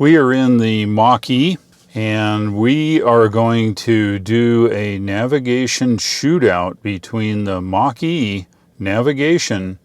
We are in the Mach-E, and we are going to do a navigation shootout between the Mach-E navigation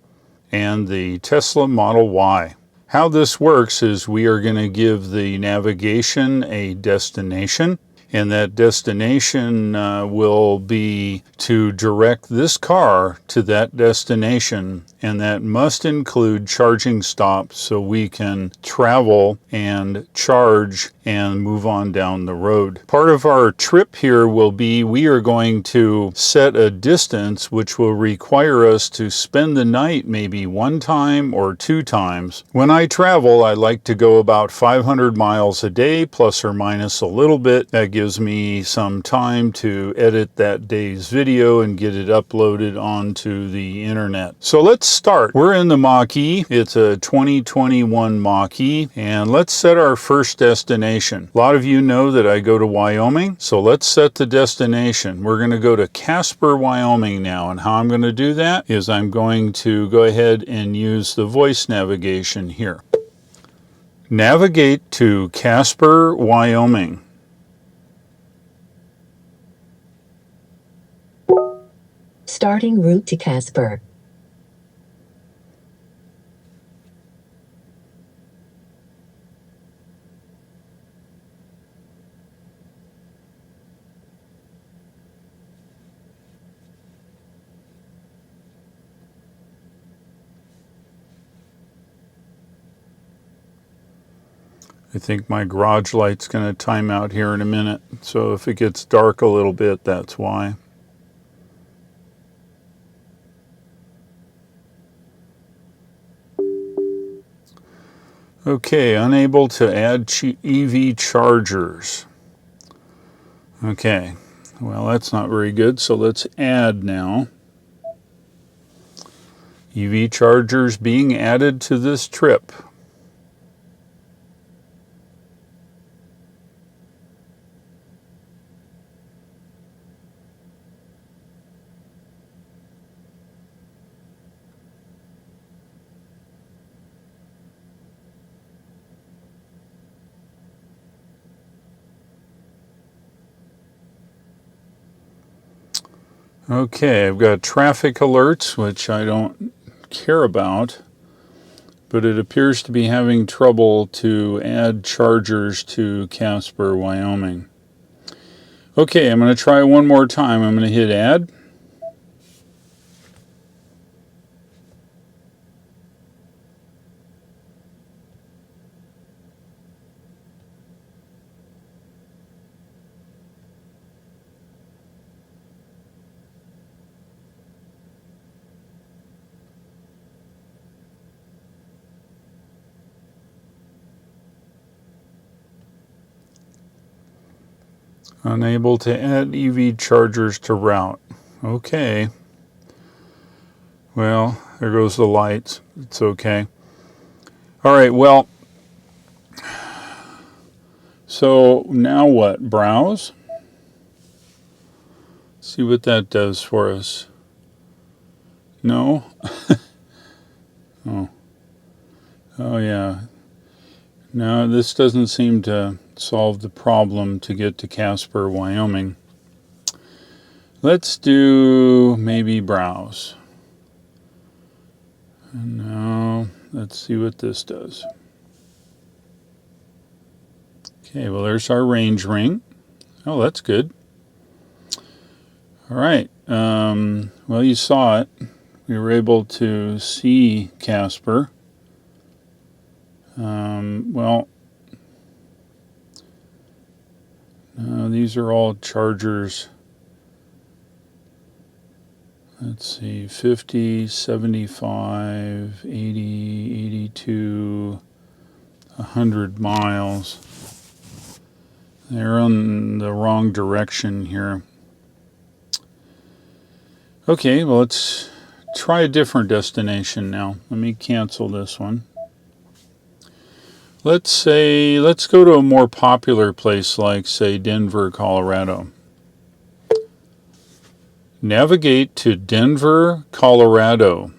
and the Tesla Model Y. How this works is we are going to give the navigation a destination, and that destination will be to direct this car to that destination, and that must include charging stops so we can travel and charge and move on down the road. Part of our trip here will be we are going to set a distance which will require us to spend the night maybe one time or two times. When I travel, I like to go about 500 miles a day, plus or minus a little bit. That gives me some time to edit that day's video and get it uploaded onto the internet. So let's start. We're in the Mach-E. It's a 2021 Mach-E, and let's set our first destination. A lot of you know that I go to Wyoming, so let's set the destination. We're going to go to Casper, Wyoming now, and how I'm going to do that is I'm going to go ahead and use the voice navigation here. Navigate to Casper, Wyoming. Starting route to Casper. I think my garage light's going to time out here in a minute, so if it gets dark a little bit, that's why. Okay, unable to add EV chargers. Okay, well that's not very good, so let's add now. EV chargers being added to this trip. Okay, I've got traffic alerts, which I don't care about, but it appears to be having trouble to add chargers to Casper, Wyoming. Okay, I'm going to try one more time. I'm going to hit add. Unable to add EV chargers to route. Okay. Well, there goes the lights. It's okay. All right, well, so now what? Browse. See what that does for us. No? Oh. Oh, yeah. No, this doesn't seem to solve the problem to get to Casper, Wyoming. Let's do maybe browse. No, let's see what this does. Okay, well there's our range ring. Oh, that's good. All right. Well, you saw it. We were able to see Casper. Well, these are all chargers. Let's see, 50, 75, 80, 82, 100 miles. They're on the wrong direction here. Okay, well, let's try a different destination now. Let me cancel this one. Let's go to a more popular place like, say, Denver, Colorado. Navigate to Denver, Colorado.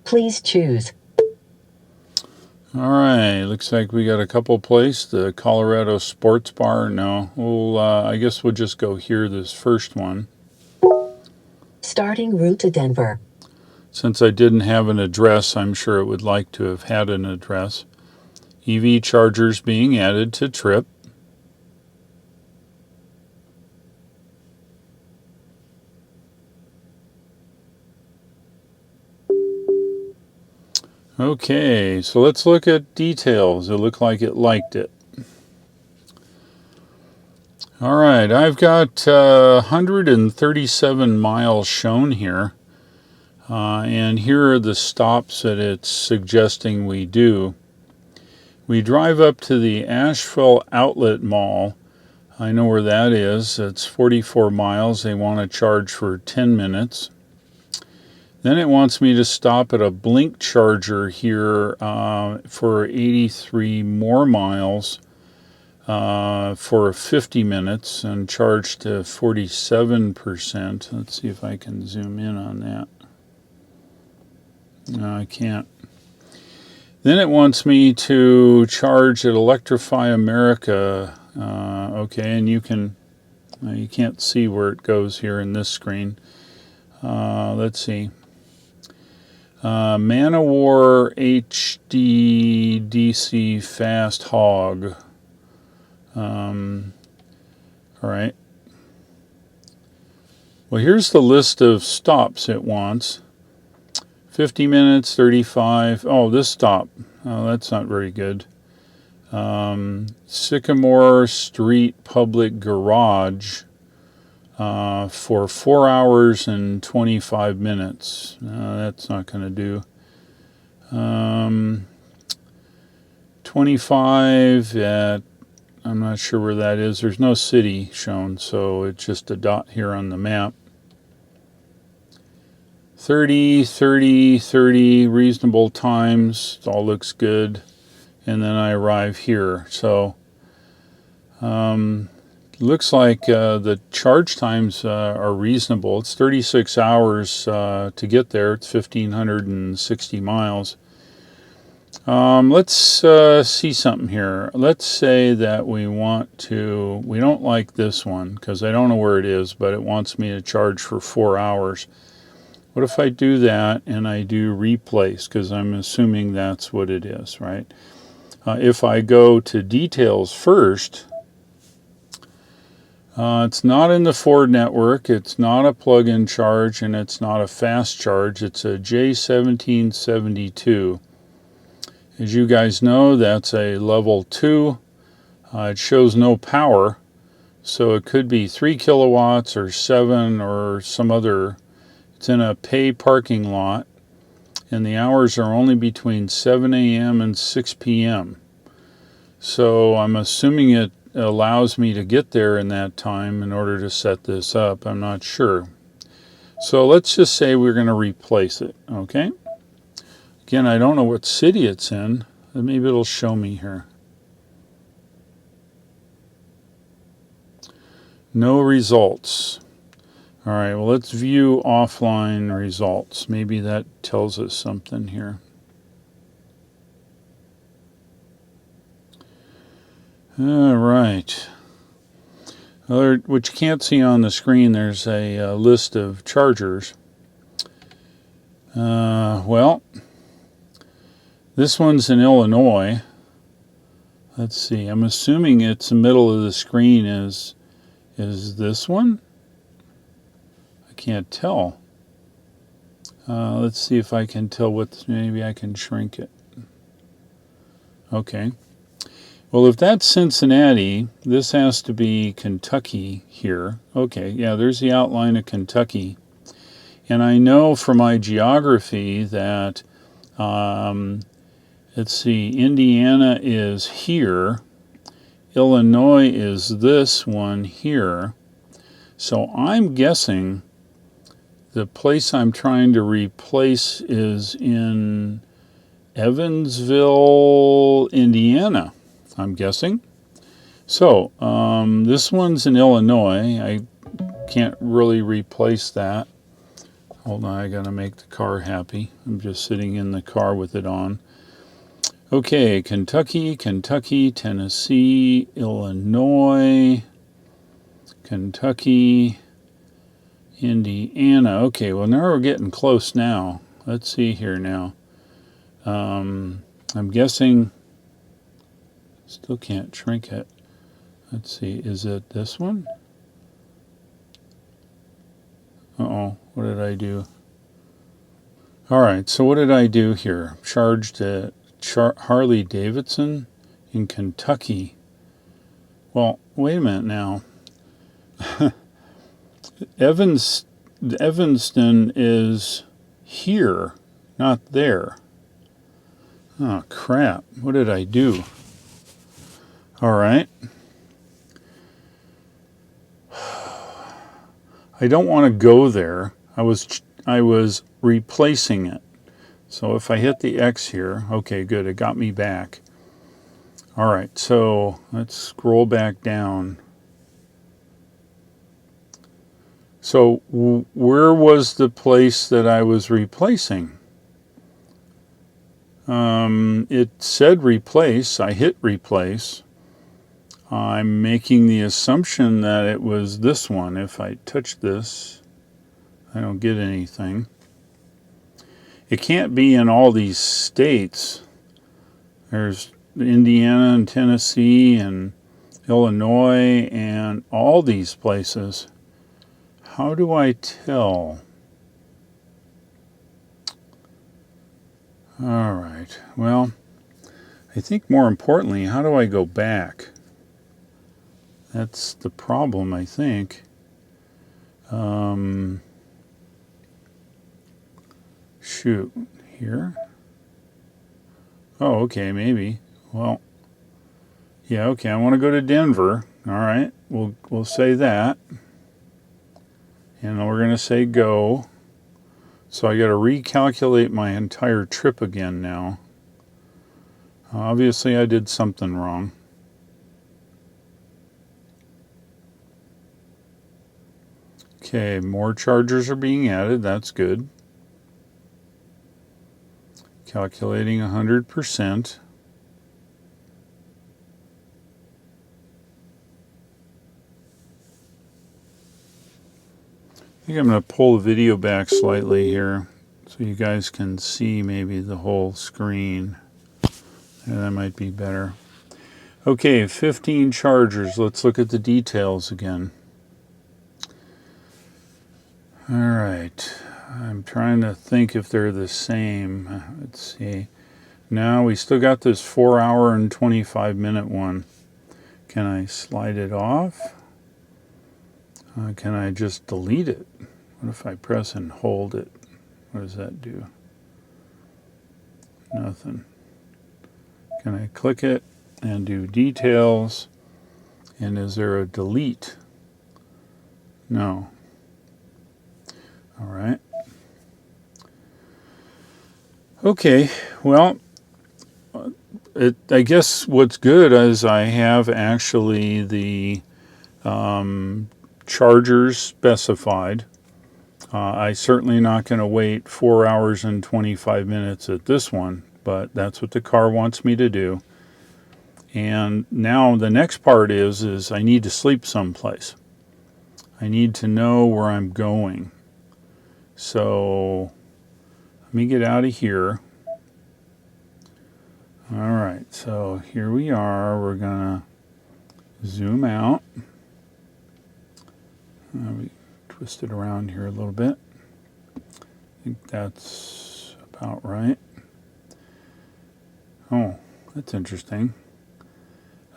Please choose All right, looks like we got a couple placed. The Colorado Sports Bar. No, I guess we'll just go here, this first one. Starting route to Denver. Since I didn't have an address, I'm sure it would like to have had an address. EV chargers being added to trip. Okay, so let's look at details. It looked like it liked it. All right, I've got 137 miles shown here. And here are the stops that it's suggesting we do. We drive up to the Asheville Outlet Mall. I know where that is. It's 44 miles. They want to charge for 10 minutes. Then it wants me to stop at a Blink charger here for 83 more miles for 50 minutes and charge to 47%. Let's see if I can zoom in on that. No, I can't. Then it wants me to charge at Electrify America. Okay, and you can't see where it goes here in this screen. Let's see. Man o' War HD DC Fast Hog. All right. Well, here's the list of stops it wants. 50 minutes, 35. Oh, this stop. Oh, that's not very good. Sycamore Street Public Garage for 4 hours and 25 minutes. That's not going to do. 25 at, I'm not sure where that is. There's no city shown, so it's just a dot here on the map. 30, 30, 30, reasonable times. All looks good. And then I arrive here. So looks like the charge times are reasonable. It's 36 hours to get there. It's 1,560 miles. Let's see something here. Let's say that we don't like this one because I don't know where it is, but it wants me to charge for 4 hours. What if I do that and I do replace, because I'm assuming that's what it is, right? If I go to details first, it's not in the Ford network, it's not a plug-in charge, and it's not a fast charge. It's a J1772. As you guys know, that's a level 2. It shows no power, so it could be 3 kilowatts or 7 or some other. It's in a pay parking lot, and the hours are only between 7 a.m. and 6 p.m. So I'm assuming it allows me to get there in that time in order to set this up. I'm not sure. So let's just say we're going to replace it, okay? Again, I don't know what city it's in. Maybe it'll show me here. No results. All right, well, let's view offline results. Maybe that tells us something here. All right. What you can't see on the screen, there's a list of chargers. Well, this one's in Illinois. Let's see. I'm assuming it's the middle of the screen is this one? Can't tell. Let's see if I can tell maybe I can shrink it. Okay. Well, if that's Cincinnati, this has to be Kentucky here. Okay, yeah, there's the outline of Kentucky. And I know from my geography that, let's see, Indiana is here. Illinois is this one here. So I'm guessing the place I'm trying to replace is in Evansville, Indiana, I'm guessing. So this one's in Illinois. I can't really replace that. Hold on, I gotta make the car happy. I'm just sitting in the car with it on. Okay, Kentucky, Tennessee, Illinois, Kentucky, Indiana. Okay, well now we're getting close now. Let's see here now. I'm guessing, still can't shrink it. Let's see, is it this one? Uh-oh, what did I do? All right, so what did I do here? Charged at Harley Davidson in Kentucky. Well, wait a minute now. Evanston is here, not there. Oh, crap. What did I do? All right. I don't want to go there. I was replacing it. So if I hit the X here, okay, good. It got me back. All right, so let's scroll back down. So where was the place that I was replacing? It said replace. I hit replace. I'm making the assumption that it was this one. If I touch this, I don't get anything. It can't be in all these states. There's Indiana and Tennessee and Illinois and all these places. How do I tell? All right. Well, I think more importantly, how do I go back? That's the problem, I think. Shoot, here? Oh, okay, maybe. Well, yeah, okay, I want to go to Denver. All right, we'll say that. And we're going to say go. So I got to recalculate my entire trip again now. Obviously, I did something wrong. Okay, more chargers are being added. That's good. Calculating 100%. I think I'm going to pull the video back slightly here so you guys can see maybe the whole screen. Yeah, that might be better. Okay, 15 chargers. Let's look at the details again. All right. I'm trying to think if they're the same. Let's see. Now we still got this 4 hour and 25-minute one. Can I slide it off? Can I just delete it? What if I press and hold it? What does that do? Nothing. Can I click it and do details? And is there a delete? No. All right. Okay, well, I guess what's good is I have actually the chargers specified. I certainly not going to wait 4 hours and 25 minutes at this one, but that's what the car wants me to do. And now the next part is I need to sleep someplace. I need to know where I'm going. So let me get out of here. All right, so here we are. We're gonna zoom out. We twist it around here a little bit. I think that's about right. Oh, that's interesting.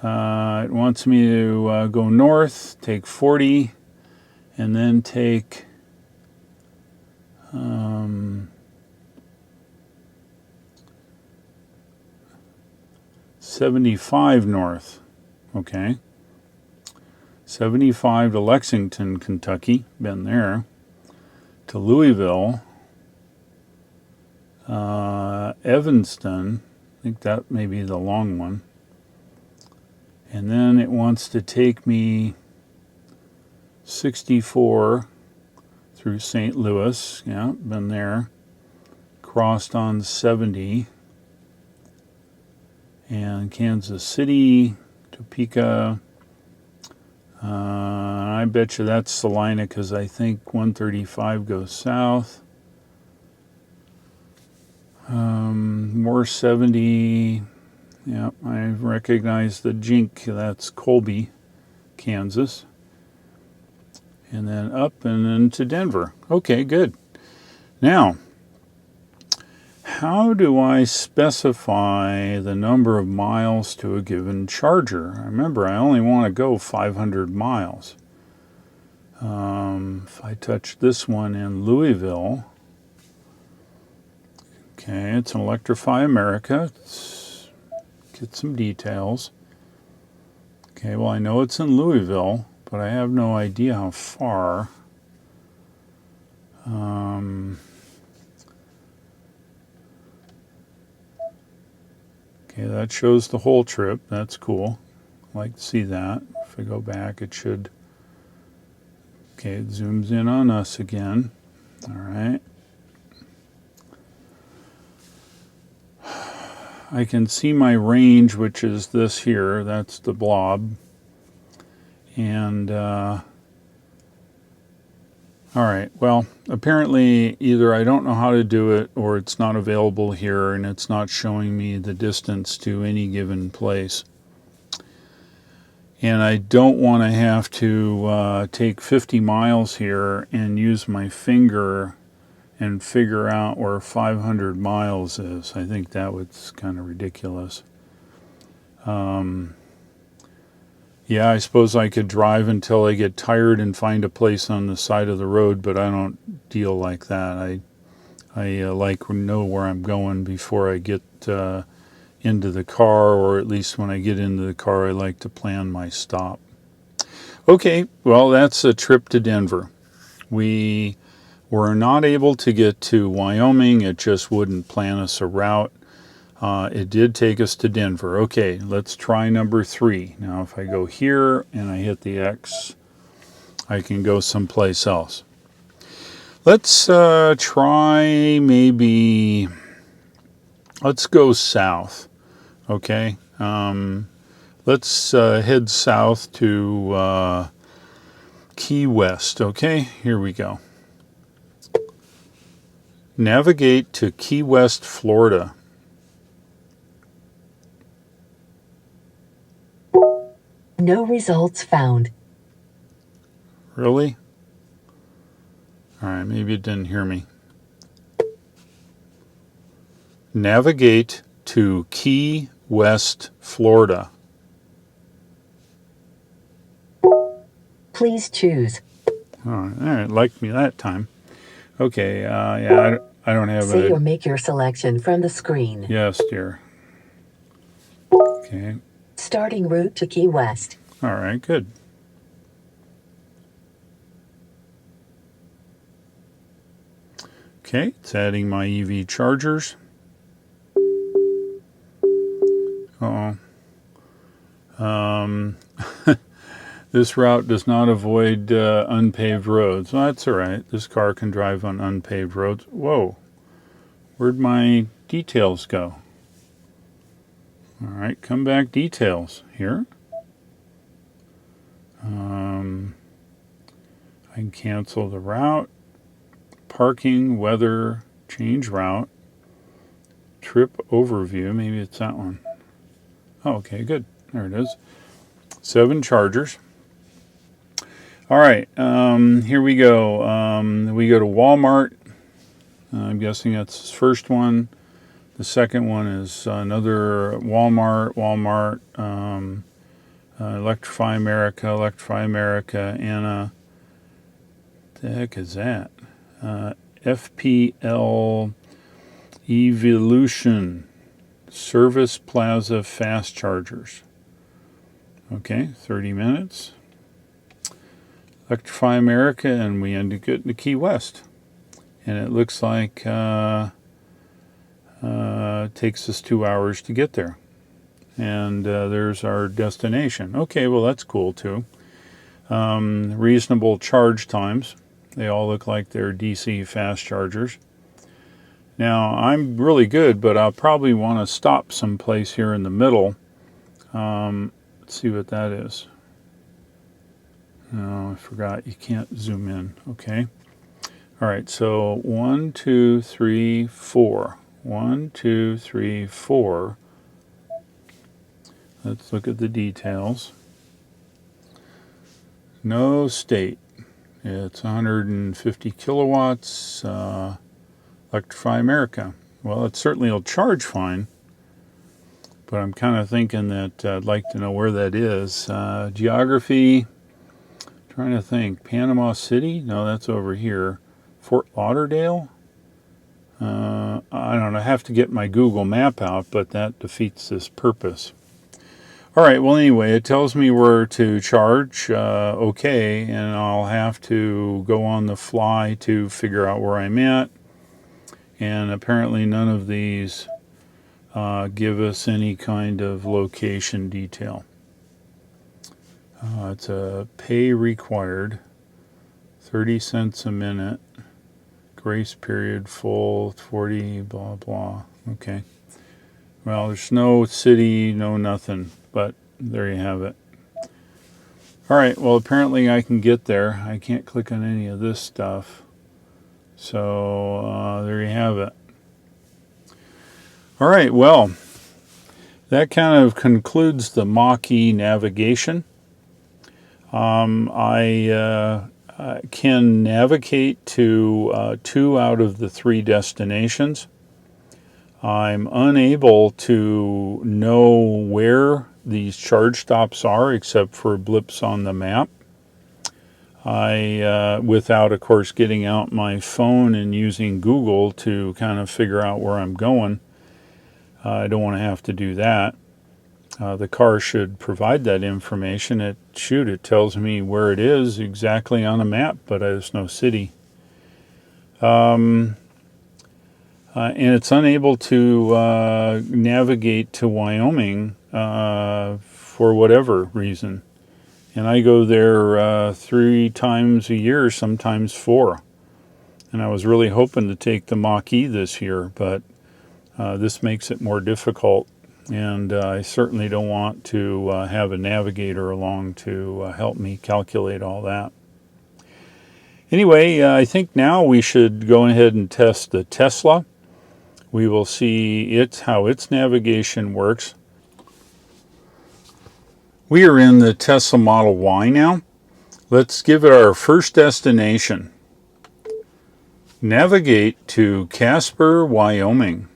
It wants me to go north, take 40, and then take 75 north. Okay. 75 to Lexington, Kentucky. Been there. To Louisville. Evanston. I think that may be the long one. And then it wants to take me 64 through St. Louis. Yeah, been there. Crossed on 70. and Kansas City, Topeka. I bet you that's Salina because I think 135 goes south. More 70. Yeah, I recognize the Jink. That's Colby, Kansas. And then up and then to Denver. Okay, good. Now, how do I specify the number of miles to a given charger? Remember, I only want to go 500 miles. If I touch this one in Louisville, okay, it's an Electrify America. Let's get some details. Okay, well, I know it's in Louisville, but I have no idea how far. Okay, that shows the whole trip. That's cool. I like to see that. If I go back, it should. Okay, it zooms in on us again. All right. I can see my range, which is this here. That's the blob. And, all right, well, apparently either I don't know how to do it or it's not available here and it's not showing me the distance to any given place. And I don't want to have to take 50 miles here and use my finger and figure out where 500 miles is. I think that was kind of ridiculous. Yeah, I suppose I could drive until I get tired and find a place on the side of the road, but I don't deal like that. I like to know where I'm going before I get into the car, or at least when I get into the car, I like to plan my stop. Okay, well, that's a trip to Denver. We were not able to get to Wyoming. It just wouldn't plan us a route. It did take us to Denver. Okay, let's try number 3. Now, if I go here and I hit the X, I can go someplace else. Let's try maybe, let's go south. Okay, let's head south to Key West. Okay, here we go. Navigate to Key West, Florida. No results found. Really? All right, maybe it didn't hear me. Navigate to Key West, Florida. Please choose. All right, liked me that time. Okay, yeah, I don't have Say a... or make your selection from the screen. Yes, dear. Okay. Starting route to Key West. All right, good. Okay, it's adding my EV chargers. Uh-oh. This route does not avoid unpaved roads. Well, that's all right. This car can drive on unpaved roads. Whoa. Where'd my details go? All right, come back details here. I can cancel the route. Parking, weather, change route. Trip overview. Maybe it's that one. Oh, okay, good. There it is. 7 chargers. All right, here we go. We go to Walmart. I'm guessing that's his first one. The second one is another Walmart, Electrify America, and the heck is that? FPL Evolution Service Plaza Fast Chargers. Okay, 30 minutes. Electrify America, and we end up getting to Key West. And it looks like it takes us 2 hours to get there. And there's our destination. Okay, well, that's cool too. Reasonable charge times. They all look like they're DC fast chargers. Now, I'm really good, but I'll probably want to stop someplace here in the middle. Let's see what that is. No, I forgot. You can't zoom in. Okay. All right, so 1, 2, 3, 4. 1, 2, 3, 4. Let's look at the details. No state. It's 150 kilowatts. Electrify America. Well, it certainly will charge fine, but I'm kind of thinking that I'd like to know where that is. Geography. Trying to think. Panama City? No, that's over here. Fort Lauderdale? I don't know. I have to get my Google map out, but that defeats this purpose. All right, well, anyway, it tells me where to charge, okay, and I'll have to go on the fly to figure out where I'm at. And apparently none of these give us any kind of location detail. It's a pay required, 30 cents a minute, grace period full, 40, blah, blah. Okay. Well, there's no city, no nothing, but there you have it. All right, well, apparently I can get there. I can't click on any of this stuff. So there you have it. All right, well, that kind of concludes the Mach-E navigation. I can navigate to 2 out of the 3 destinations. I'm unable to know where these charge stops are except for blips on the map. Without, of course, getting out my phone and using Google to kind of figure out where I'm going. I don't want to have to do that. The car should provide that information. It tells me where it is exactly on a map, but there's no city. And it's unable to navigate to Wyoming for whatever reason. And I go there 3 times a year, sometimes 4. And I was really hoping to take the Mach-E this year, but this makes it more difficult. And I certainly don't want to have a navigator along to help me calculate all that. Anyway, I think now we should go ahead and test the Tesla. We will see how its navigation works. We are in the Tesla Model Y now. Let's give it our first destination. Navigate to Casper, Wyoming.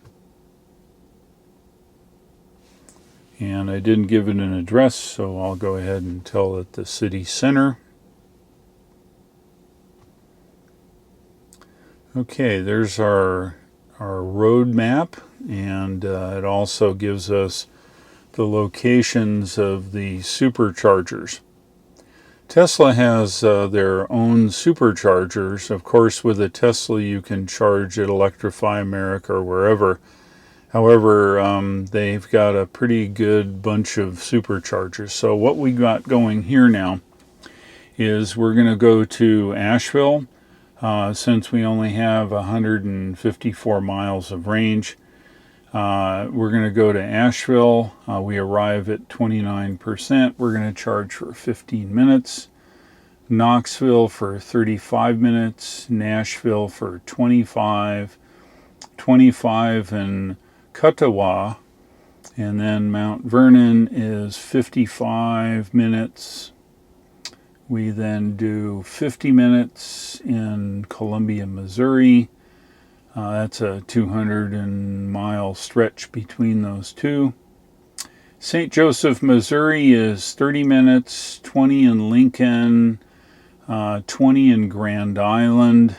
And I didn't give it an address, so I'll go ahead and tell it the city center. Okay, there's our road map, and it also gives us the locations of the superchargers. Tesla has their own superchargers. Of course, with a Tesla, you can charge at Electrify America or wherever. However, they've got a pretty good bunch of superchargers. So what we got going here now is we're going to go to Asheville. Since we only have 154 miles of range, we're going to go to Asheville. We arrive at 29%. We're going to charge for 15 minutes. Knoxville for 35 minutes. Nashville for 25. 25 in Cuttawa. And then Mount Vernon is 55 minutes. We then do 50 minutes in Columbia, Missouri. That's a 200-mile stretch between those two. St. Joseph, Missouri is 30 minutes, 20 in Lincoln, 20 in Grand Island,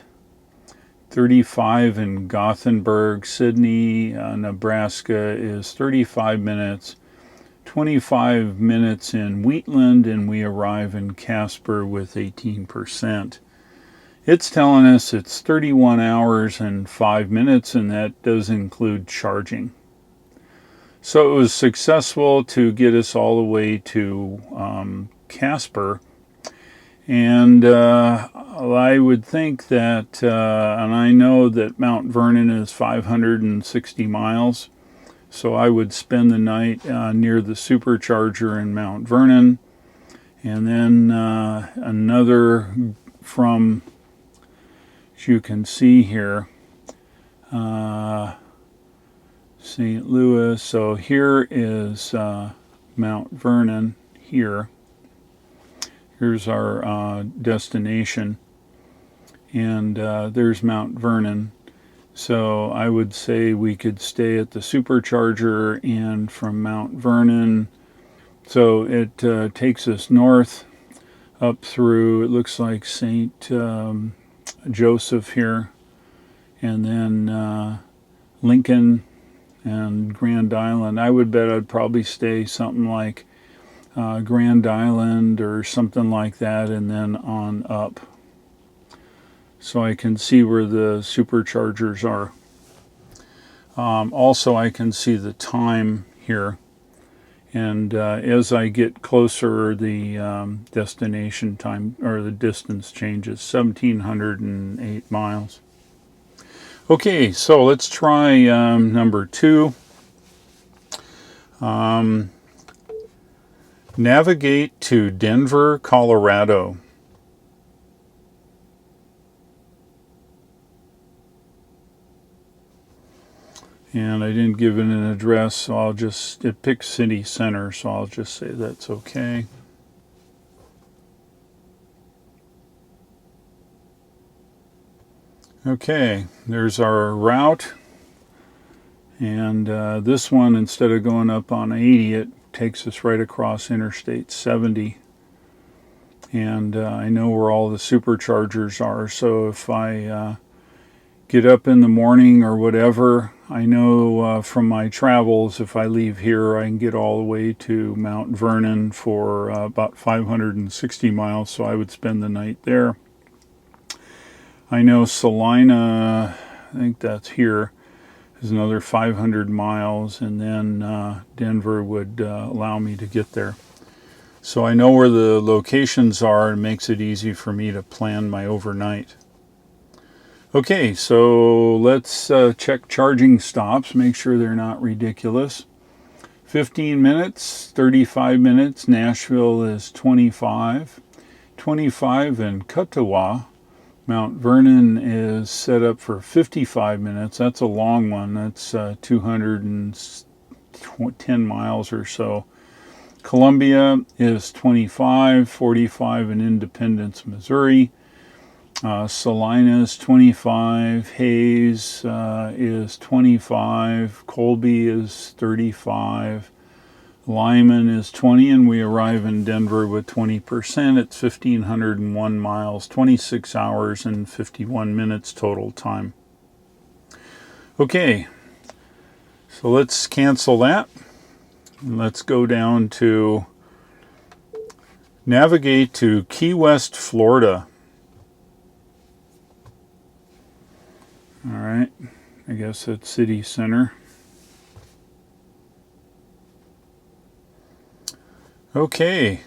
35 in Gothenburg. Sydney, Nebraska is 35 minutes, 25 minutes in Wheatland, and we arrive in Casper with 18%. It's telling us it's 31 hours and 5 minutes, and that does include charging. So it was successful to get us all the way to Casper. And I would think that, and I know that Mount Vernon is 560 miles, so I would spend the night near the supercharger in Mount Vernon, and then another from, as you can see here, St. Louis. So here is Mount Vernon here. Here's our destination, and there's Mount Vernon. So I would say we could stay at the supercharger, and from Mount Vernon, so it takes us north up through, it looks like St. Joseph here, and then Lincoln and Grand Island. I would bet I'd probably stay something like Grand Island or something like that, and then on up, so I can see where the superchargers are. Also, I can see the time here, and as I get closer, the destination time or the distance changes. 1,708 miles. Okay, so let's try number 2. Navigate to Denver, Colorado. And I didn't give it an address, so it picks city center, so I'll just say that's okay. Okay, there's our route. And this one, instead of going up on 80, it takes us right across Interstate 70. And I know where all the superchargers are, so if I get up in the morning or whatever, I know from my travels, if I leave here, I can get all the way to Mount Vernon for about 560 miles, so I would spend the night there. I know Salina, I think that's here, is another 500 miles, and then Denver would allow me to get there. So I know where the locations are, and it makes it easy for me to plan my overnight. Okay, so let's check charging stops, make sure they're not ridiculous. 15 minutes, 35 minutes, Nashville is 25. 25 in Katawa. Mount Vernon is set up for 55 minutes. That's a long one. That's 210 miles or so. Columbia is 25, 45 in Independence, Missouri. Salina is 25. Hayes is 25. Colby is 35. Lyman is 20, and we arrive in Denver with 20%. It's 1,501 miles, 26 hours and 51 minutes total time. Okay, so let's cancel that. And let's go down to navigate to Key West, Florida. All right, I guess that's city center. Okay,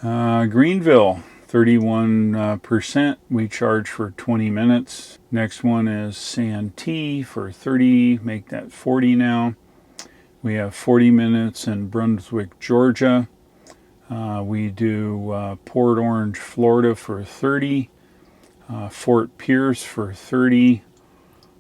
Greenville, 31%. We charge for 20 minutes. Next one is Santee for 30, make that 40 now. We have 40 minutes in Brunswick, Georgia. We do Port Orange, Florida for 30. Fort Pierce for 30,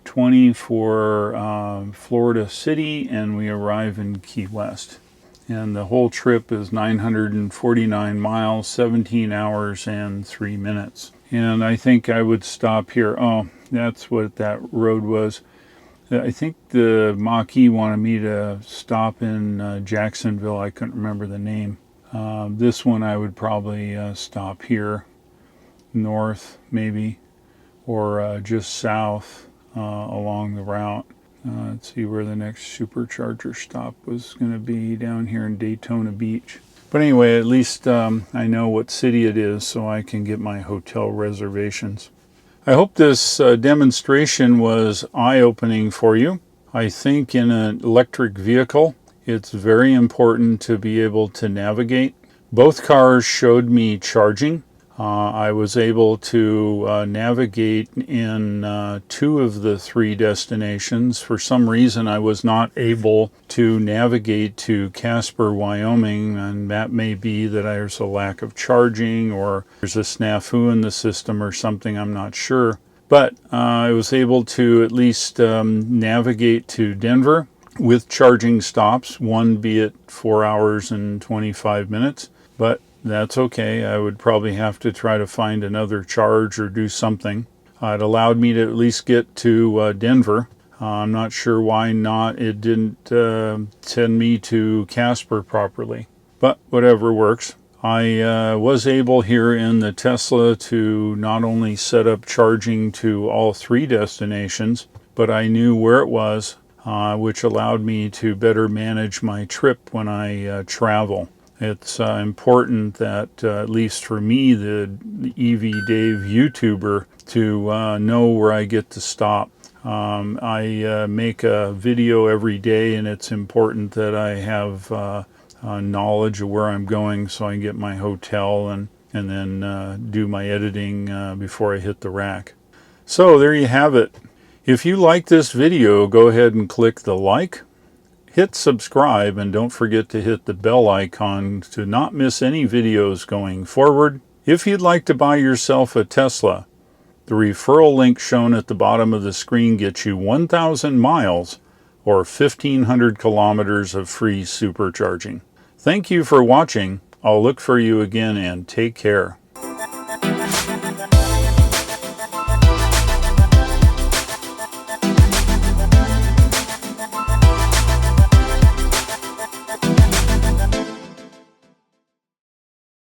20 for Florida City, and we arrive in Key West. And the whole trip is 949 miles, 17 hours and 3 minutes. And I think I would stop here. Oh, that's what that road was. I think the Mach-E wanted me to stop in Jacksonville. I couldn't remember the name. This one I would probably stop here, north maybe, or just south along the route. Let's see where the next supercharger stop was going to be, down here in Daytona Beach. But anyway, at least I know what city it is, so I can get my hotel reservations. I hope this demonstration was eye-opening for you. I think in an electric vehicle, it's very important to be able to navigate. Both cars showed me charging. I was able to navigate in 2 of the 3 destinations. For some reason, I was not able to navigate to Casper, Wyoming, and that may be that there's a lack of charging or there's a snafu in the system or something, I'm not sure. But I was able to at least navigate to Denver with charging stops, one be it 4 hours and 25 minutes. But that's okay. I would probably have to try to find another charge or do something. It allowed me to at least get to Denver. I'm not sure why not. It didn't send me to Casper properly, but whatever works. I was able here in the Tesla to not only set up charging to all 3 destinations, but I knew where it was, which allowed me to better manage my trip when I travel. It's important that, at least for me, the EV Dave YouTuber, to know where I get to stop. I make a video every day, and it's important that I have knowledge of where I'm going so I can get my hotel and then do my editing before I hit the rack. So there you have it. If you like this video, go ahead and click the like. Hit subscribe, and don't forget to hit the bell icon to not miss any videos going forward. If you'd like to buy yourself a Tesla, the referral link shown at the bottom of the screen gets you 1,000 miles or 1,500 kilometers of free supercharging. Thank you for watching. I'll look for you again, and take care.